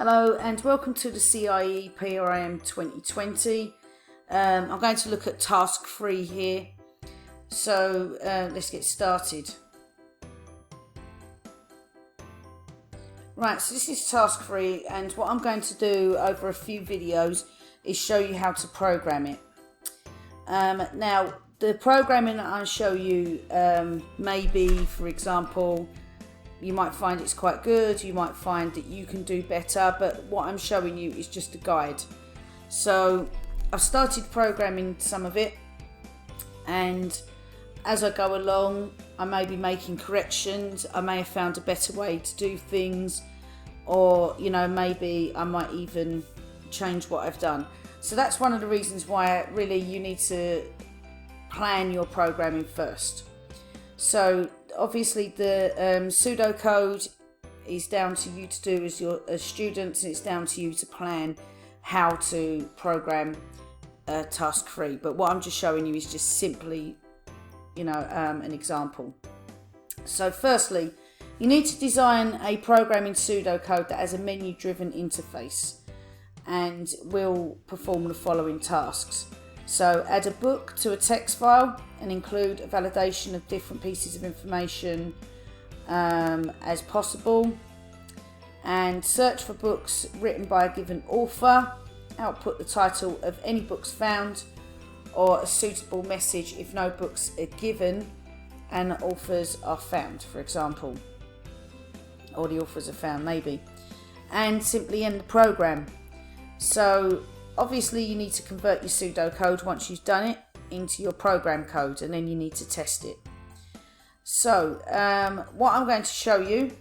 Hello and welcome to the CIE PRM 2020. I'm going to look at task 3 here. So let's get started. Right, so this is task 3, and what I'm going to do over a few videos is show you how to program it. Now, the programming that I'll show you maybe, for example, you might find it's quite good, you might find that you can do better, but what I'm showing you is just a guide. So I've started programming some of it, and as I go along I may be making corrections. I may have found a better way to do things, or maybe I might even change what I've done. So that's one of the reasons why really you need to plan your programming first. So obviously the pseudocode is down to you to do as students, and it's down to you to plan how to program task 3. But what I'm just showing you is just simply an example. So firstly, you need to design a programming pseudocode that has a menu driven interface and will perform the following tasks. So add a book to a text file and include a validation of different pieces of information as possible, and search for books written by a given author. Output the title of any books found or a suitable message if no books are given and authors are found, for example, or the authors are found maybe, and simply end the program. So obviously you need to convert your pseudocode once you've done it into your program code, and then you need to test it. So what I'm going to show you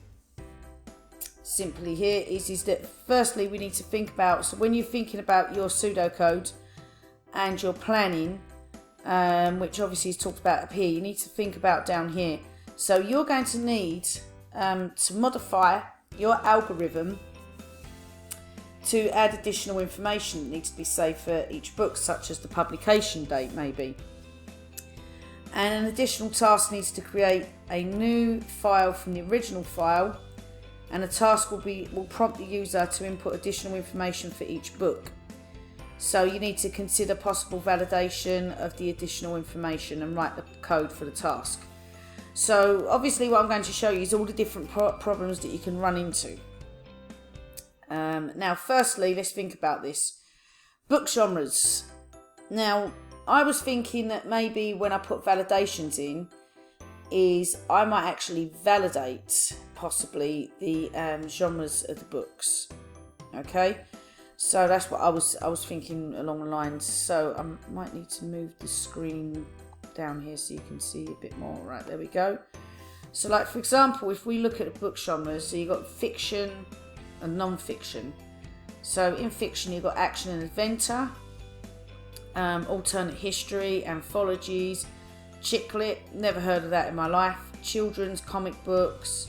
simply here is that firstly we need to think about, so when you're thinking about your pseudocode and your planning, which obviously is talked about up here, you need to think about down here. So you're going to need to modify your algorithm to add additional information that needs to be saved for each book, such as the publication date maybe. And an additional task needs to create a new file from the original file, and a task will prompt the user to input additional information for each book. So you need to consider possible validation of the additional information and write the code for the task. So obviously what I'm going to show you is all the different problems that you can run into. Now firstly, let's think about this. Book genres. Now I was thinking that maybe when I put validations in, is I might actually validate possibly the genres of the books. Okay, so that's what I was thinking along the lines. So I might need to move the screen down here so you can see a bit more. Right, there we go. So like for example, if we look at the book genres, so you've got fiction and non-fiction. So in fiction you've got action and adventure, alternate history, anthologies, chick lit, never heard of that in my life, children's comic books,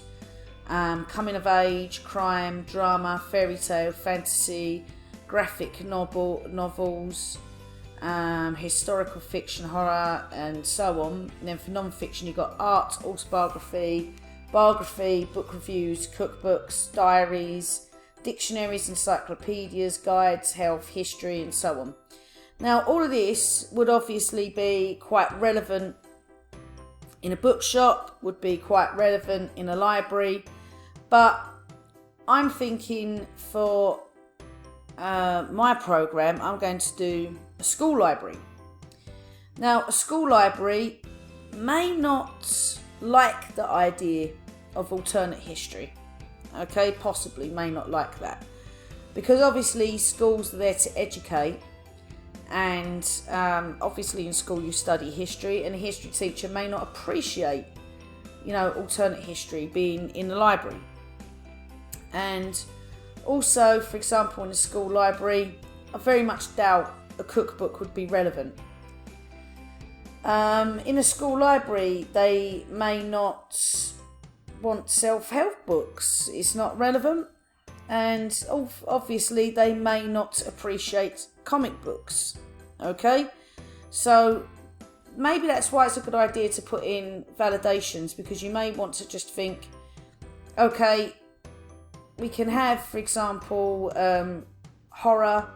coming of age, crime, drama, fairy tale, fantasy, graphic novels, historical fiction, horror, and so on. And then for non-fiction you've got art, autobiography, biography, book reviews, cookbooks, diaries, dictionaries, encyclopedias, guides, health, history, and so on. Now all of this would obviously be quite relevant in a bookshop, would be quite relevant in a library, but I'm thinking for my program I'm going to do a school library. Now a school library may not like the idea of alternate history, okay, possibly may not like that, because obviously schools are there to educate, and obviously in school you study history, and a history teacher may not appreciate alternate history being in the library. And also, for example, in a school library I very much doubt a cookbook would be relevant. In a school library they may not want self-help books, it's not relevant, and obviously they may not appreciate comic books. Okay, so maybe that's why it's a good idea to put in validations, because you may want to just think, okay, we can have, for example, horror.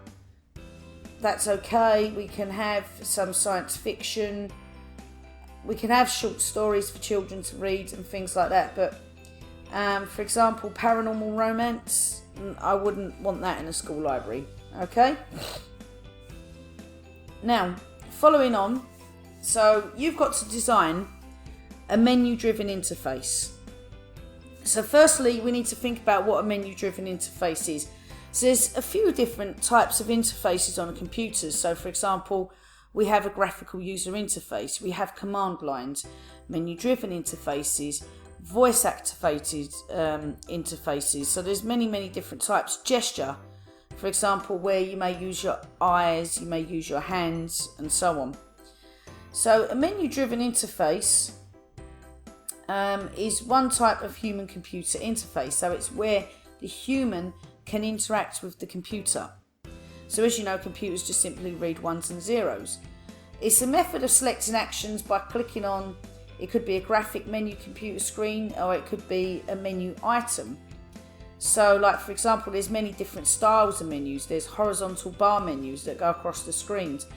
That's okay. We can have some science fiction. We can have short stories for children to read and things like that. But for example, paranormal romance, I wouldn't want that in a school library. Okay. Now, following on, so you've got to design a menu-driven interface. So firstly, we need to think about what a menu-driven interface is. So there's a few different types of interfaces on computers. So for example, we have a graphical user interface, we have command lines, menu-driven interfaces, voice-activated interfaces. So there's many different types. Gesture, for example, where you may use your eyes, you may use your hands, and so on. So a menu-driven interface is one type of human-computer interface. So it's where the human can interact with the computer. So as you know, computers just simply read ones and zeros. It's a method of selecting actions by clicking on, it could be a graphic menu computer screen, or it could be a menu item. So like for example, there's many different styles of menus. There's horizontal bar menus that go across the screens,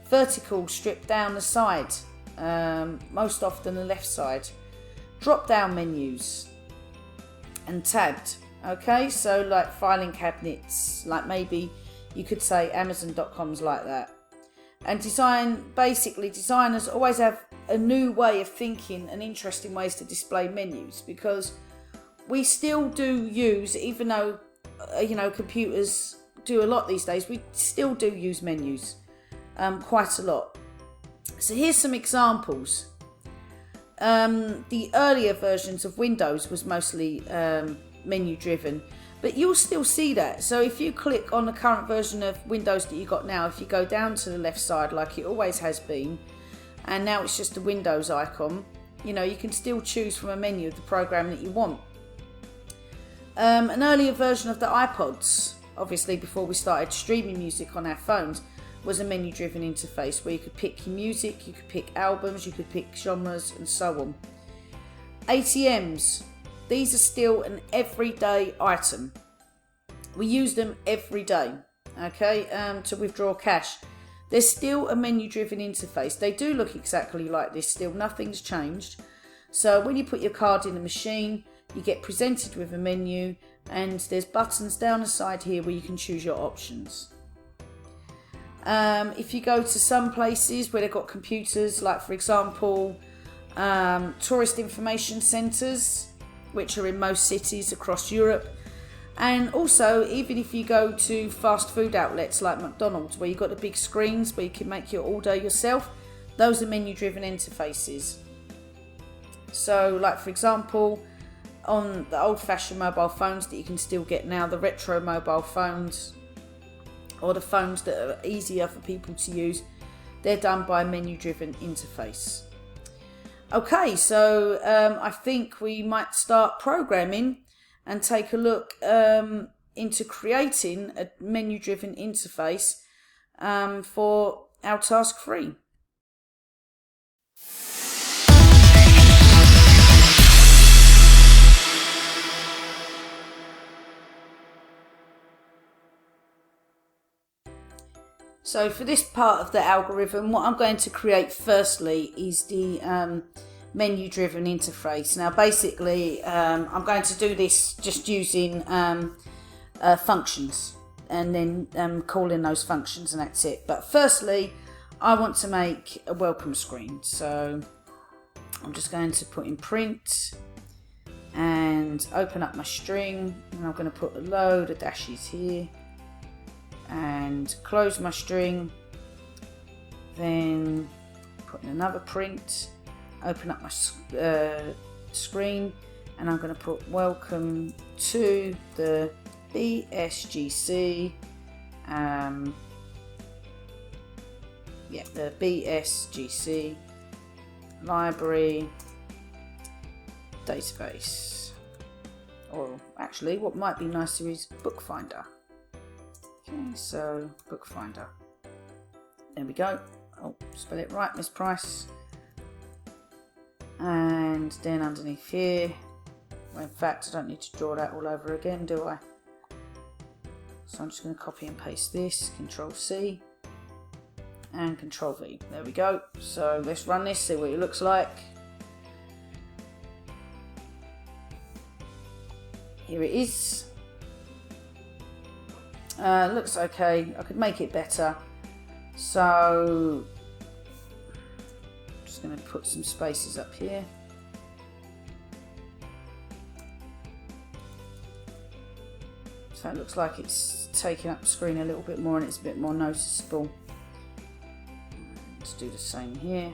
vertical strip down the side, most often the left side, drop down menus, and tabbed. Okay, so like filing cabinets, like maybe you could say Amazon.com's like that. And basically designers always have a new way of thinking and interesting ways to display menus, because we still do use, even though computers do a lot these days, we still do use menus quite a lot. So here's some examples. The earlier versions of Windows was mostly menu driven, but you'll still see that. So if you click on the current version of Windows that you got now, if you go down to the left side like it always has been, and now it's just a Windows icon, you can still choose from a menu of the program that you want. An earlier version of the iPods, obviously before we started streaming music on our phones, was a menu driven interface where you could pick your music, you could pick albums, you could pick genres, and so on. ATMs, these are still an everyday item. We use them every day, okay, to withdraw cash. There's still a menu-driven interface. They do look exactly like this still, nothing's changed. So when you put your card in the machine, you get presented with a menu, and there's buttons down the side here where you can choose your options. If you go to some places where they've got computers, like for example, tourist information centres, which are in most cities across Europe, and also even if you go to fast food outlets like McDonald's, where you've got the big screens where you can make your order yourself, those are menu driven interfaces. So like for example, on the old fashioned mobile phones that you can still get now, the retro mobile phones, or the phones that are easier for people to use, they're done by a menu driven interface. Okay, so I think we might start programming and take a look into creating a menu-driven interface for our task 3. So for this part of the algorithm, what I'm going to create firstly is the menu-driven interface. Now basically I'm going to do this just using functions, and then calling those functions, and that's it. But firstly I want to make a welcome screen, so I'm just going to put in print and open up my string, and I'm going to put a load of dashes here and close my string, then put in another print, open up my screen, and I'm going to put welcome to the BSGC, the BSGC library database, or actually what might be nicer is Bookfinder. Okay, so Bookfinder, there we go. Oh, spell it right, Miss Price. And then underneath here Well, in fact, I don't need to draw that all over again, do I? So I'm just going to copy and paste this, Control C and Control V. There we go. So let's run this, see what it looks like. Here it is. Looks okay. I could make it better. So I'm just going to put some spaces up here. So it looks like it's taking up the screen a little bit more and it's a bit more noticeable. Let's do the same here.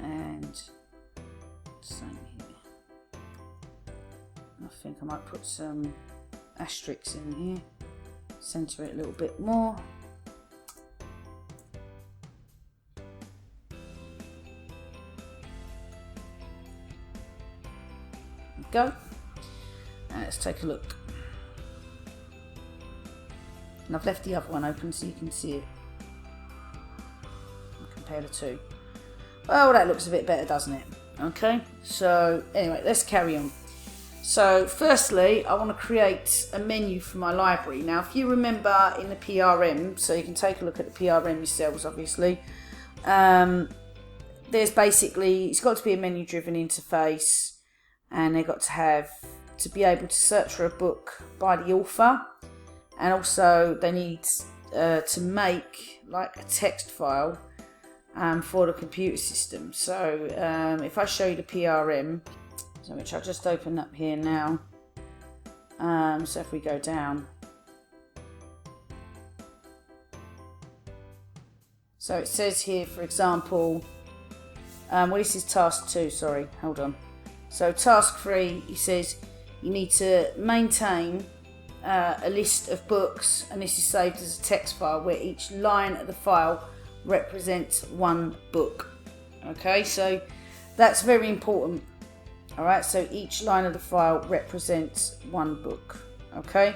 And same here. I think I might put some asterisks in here. Center it a little bit more. Go. And let's take a look. And I've left the other one open so you can see it. I'll compare the two. Well, that looks a bit better, doesn't it? Okay, so anyway, let's carry on. So firstly, I want to create a menu for my library. Now, if you remember in the PRM, so you can take a look at the PRM yourselves, obviously. There's basically, it's got to be a menu-driven interface. And they've got to be able to search for a book by the author, and also they need to make like a text file for the computer system. So if I show you the PRM, so which I'll just open up here now. So if we go down, so it says here, for example, well, this is task 2. Sorry, hold on. So task 3, he says you need to maintain a list of books, and this is saved as a text file where each line of the file represents one book. Okay, so that's very important. Alright, so each line of the file represents one book. Okay,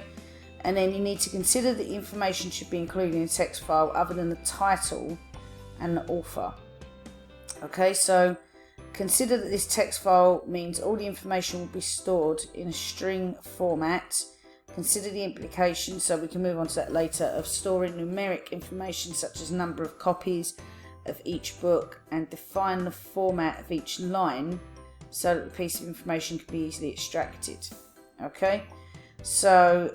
and then you need to consider that information should be included in a text file other than the title and the author. Okay, so consider that this text file means all the information will be stored in a string format. Consider the implications, so we can move on to that later, of storing numeric information such as number of copies of each book, and define the format of each line so that the piece of information can be easily extracted. Okay, so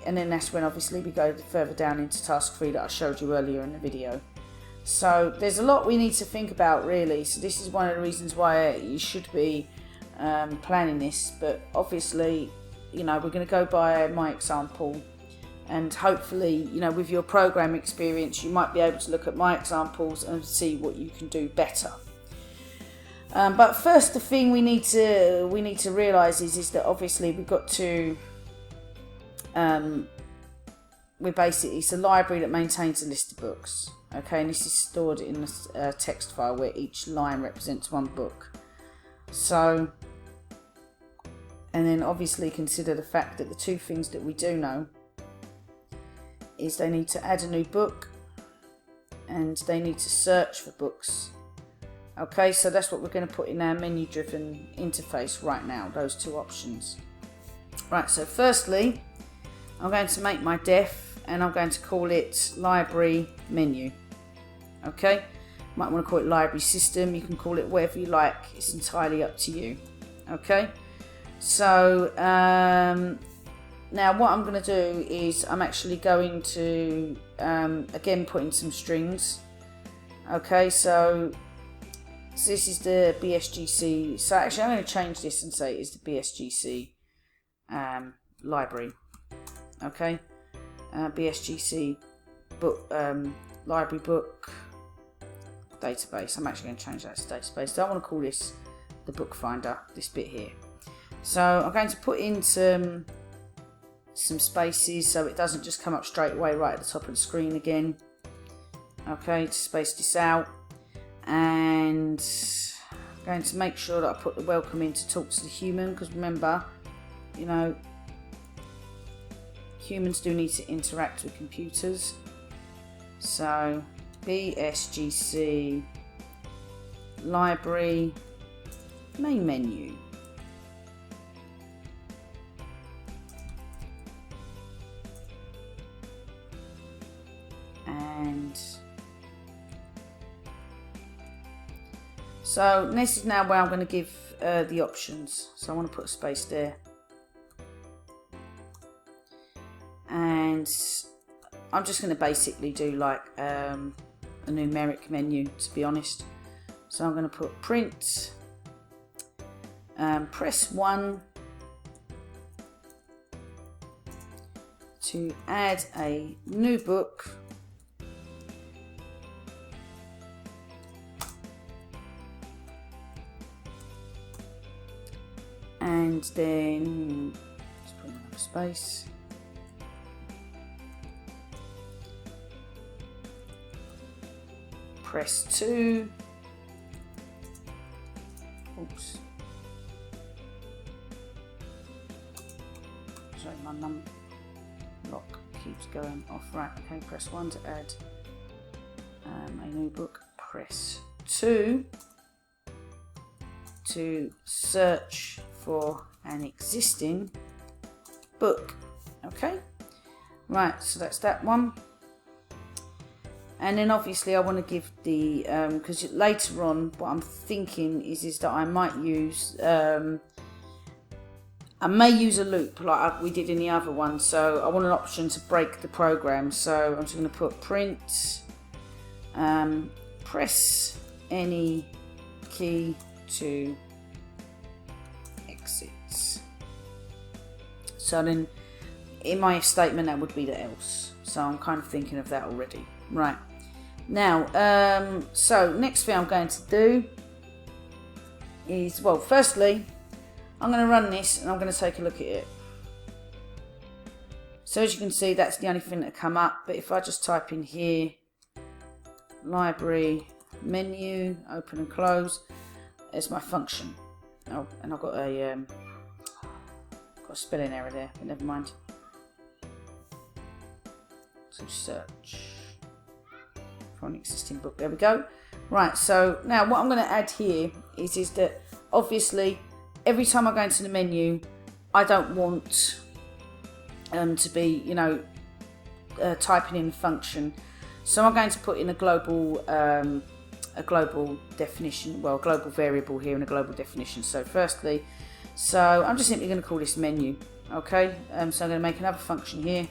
and then that's when obviously we go further down into task 3 that I showed you earlier in the video. So there's a lot we need to think about, really. So this is one of the reasons why you should be planning this. But obviously, you know, we're going to go by my example, and hopefully, you know, with your program experience, you might be able to look at my examples and see what you can do better. But first, the thing we need to realise is that obviously we've got to it's a library that maintains a list of books. Okay, and this is stored in a text file where each line represents one book. So, and then obviously consider the fact that the two things that we do know is they need to add a new book and they need to search for books. Okay, so that's what we're going to put in our menu-driven interface right now, those two options. Right, so firstly, I'm going to make my def, and I'm going to call it library menu. Okay, might want to call it library system, you can call it whatever you like, it's entirely up to you. Okay, so now what I'm going to do is I'm actually going to again put in some strings. Okay, so this is the BSGC, so actually I'm going to change this and say it's the BSGC library. Okay, BSGC book library book database. I'm actually going to change that to database. So I want to call this the book finder, this bit here. So I'm going to put in some spaces so it doesn't just come up straight away right at the top of the screen again. Okay, to space this out, and I'm going to make sure that I put the welcome in to talk to the human, because remember, you know, humans do need to interact with computers. So BSGC, library, main menu. And so this is now where I'm going to give the options. So I want to put a space there. And I'm just going to basically do like a numeric menu, to be honest. So I'm going to put print, press 1 to add a new book. And then let's put another space. Press 2. Oops. Sorry, my lock keeps going off. Right, okay, press 1 to add a new book. Press 2 to search for an existing book. Okay, right, so that's that one. And then obviously I want to give the because later on what I'm thinking is that I might use I may use a loop like we did in the other one. So I want an option to break the program. So I'm just going to put print, press any key to exit. So then in my if statement that would be the else. So I'm kind of thinking of that already. Right. Now, so next thing I'm going to do is, well, firstly, I'm going to run this and I'm going to take a look at it. So as you can see, that's the only thing that come up. But if I just type in here, library, menu, open and close, there's my function. Oh, and I've got a spelling error there, but never mind. So search for an existing book. There we go. Right, so now what I'm going to add here is that obviously every time I go into the menu, I don't want to be, you know, typing in function. So I'm going to put in a global definition, well, a global variable here and a global definition. So firstly, so I'm just simply going to call this menu. Okay, so I'm going to make another function here,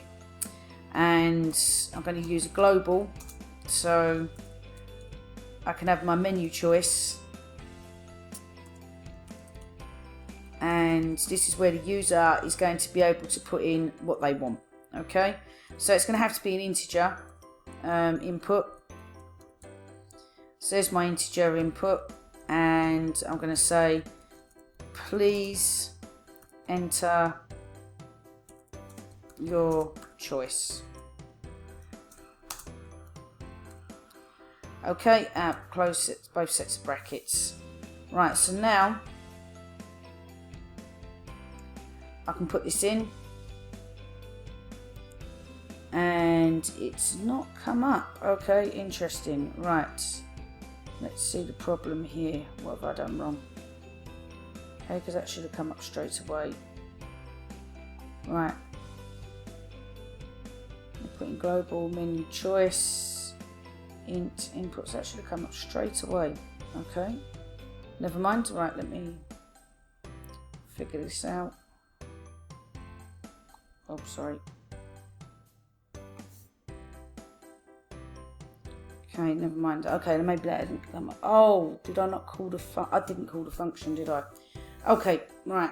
and I'm going to use a global. So I can have my menu choice, and this is where the user is going to be able to put in what they want. Okay, so it's going to have to be an integer input. So there's my integer input, and I'm going to say please enter your choice. Okay, close both sets of brackets. Right, so now I can put this in, and it's not come up. Okay, interesting. Right, let's see the problem here. What have I done wrong? Okay, because that should have come up straight away. Right, I'm putting global menu choice. Int inputs, that should have come up straight away. Okay, never mind. Right, let me figure this out. Oh, sorry. Okay, never mind. Okay, maybe that didn't come up. Oh, did I not call the I didn't call the function, did I? Okay, right.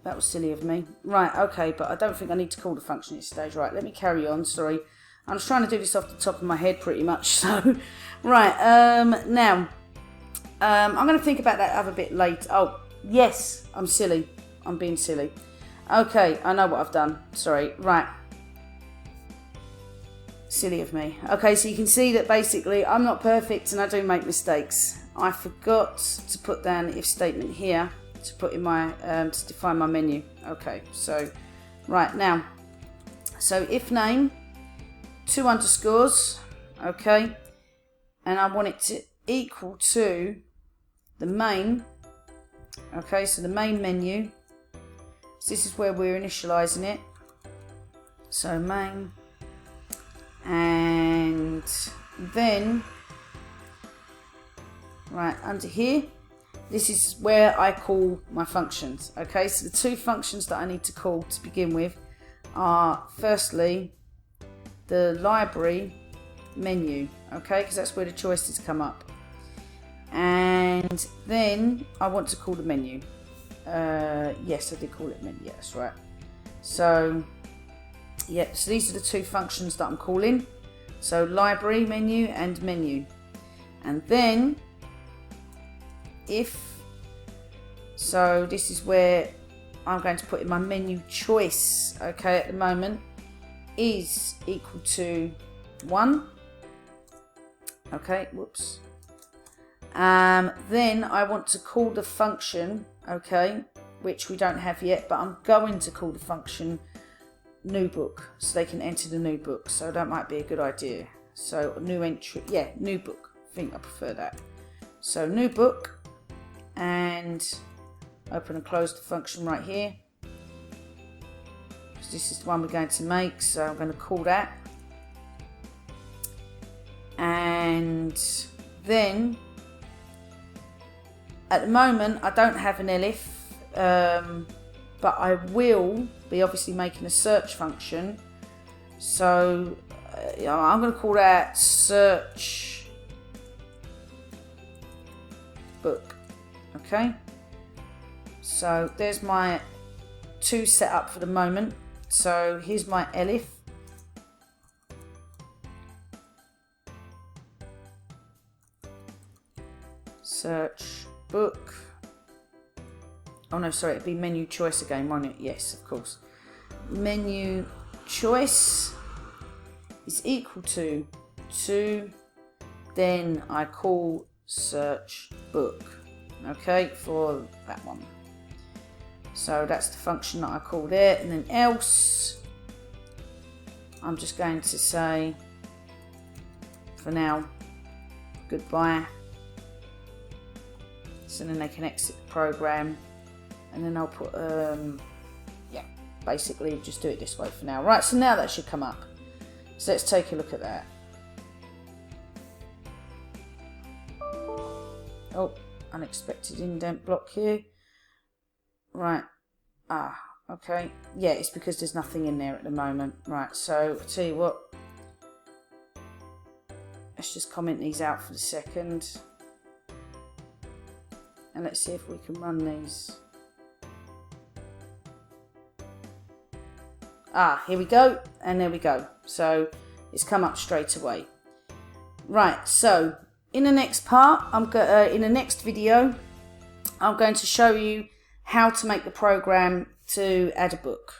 That was silly of me. Right, okay, but I don't think I need to call the function at this stage. Right, let me carry on. Sorry. I'm just trying to do this off the top of my head pretty much. So, right, now, I'm going to think about that other bit later. Oh, yes, I'm silly. I'm being silly. Okay, I know what I've done. Sorry. Right. Silly of me. Okay, so you can see that basically I'm not perfect and I do make mistakes. I forgot to put down the if statement here to put in my, to define my menu. Okay, so, right, now, So if name, 2 underscores, okay, and I want it to equal to the main, okay, so the main menu. So this is where we're initializing it. So main, and then right under here, this is where I call my functions. Okay, so the 2 functions that I need to call to begin with are firstly the library menu, okay, because that's where the choices come up, and then I want to call the menu. Yes, I did call it menu. Yeah, that's right. So yeah, so these are the 2 functions that I'm calling. So library menu and menu, and then if so, this is where I'm going to put in my menu choice. Okay, at the moment is equal to 1. Okay, whoops. Then I want to call the function, okay, which we don't have yet, but I'm going to call the function new book, so they can enter the new book. So that might be a good idea. So new entry, yeah, new book. I think I prefer that. So new book, and open and close the function right here. So this is the one we're going to make, so I'm going to call that. And then at the moment I don't have an elif, but I will be obviously making a search function. So I'm going to call that search book. Okay, so there's my 2 set up for the moment. So here's my elif. Search book. Oh no, sorry, it'd be menu choice again, won't it? Yes, of course. Menu choice is equal to 2. Then I call search book. Okay, for that one. So that's the function that I called it, and then else I'm just going to say for now goodbye, so then they can exit the program, and then I'll put yeah, basically just do it this way for now. Right, so now that should come up, so let's take a look at that. Oh, unexpected indent block here. Right, okay, yeah, it's because there's nothing in there at the moment. Right, so I'll tell you what, let's just comment these out for a second, and let's see if we can run these. Here we go, and there we go. So it's come up straight away. Right, so in the next part, in the next video, I'm going to show you how to make the program to add a book.